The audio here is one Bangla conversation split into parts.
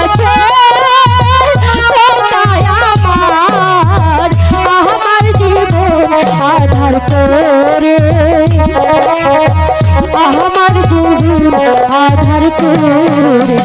গেছে কোথায় আমার জীবন আধার করে আমার জীবন আধার করে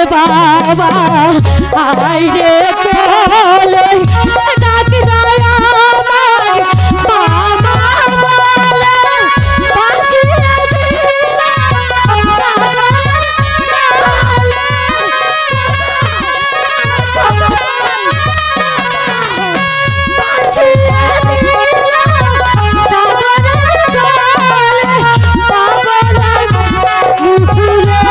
বাবা আইরে কোলে ডাক যায় আমায় বাবা বলে বাঁচিয়ে দিলা সারা জালে বাঁচিয়ে দিলা সারা জালে বাবা মুখুরে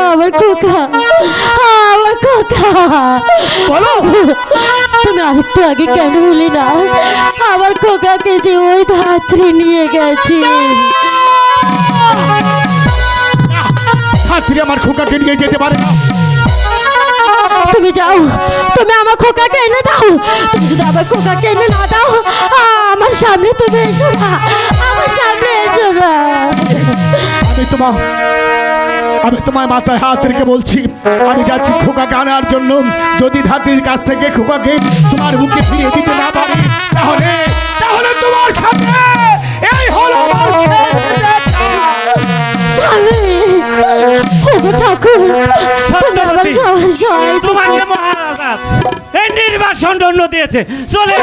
আমার খোকা আমার খোকা বলো তুমি আরেকটু আগে কেন বলি না আমার খোকাকে যে ওই ধাত্রী নিয়ে গেছে ধাত্রী আমার খোকাকে নিয়ে যেতে পারে না তুমি যাও তুমি আমার খোকাকে এনে দাও তুমি যদি আমার খোকাকে এনে না দাও আমার সামনে তুমি এসো না আমার সামনে এসো না আমি তোমার মাথায় হাত রেখে বলছি আমি যাচ্ছি খোকাকে আনার জন্য যদি ধাত্রীর কাছ থেকে খোকাকে তোমার বুকে ফিরিয়ে দিতে না পারি তাহলে তাহলে তোমার সাথে এই হলো আমার শেষ দেখা। স্বামী ওগো ঠাকুর তুমি আমার সহায় তোমার মহারাজ এই নির্বাসন দণ্ড দিয়েছে চলে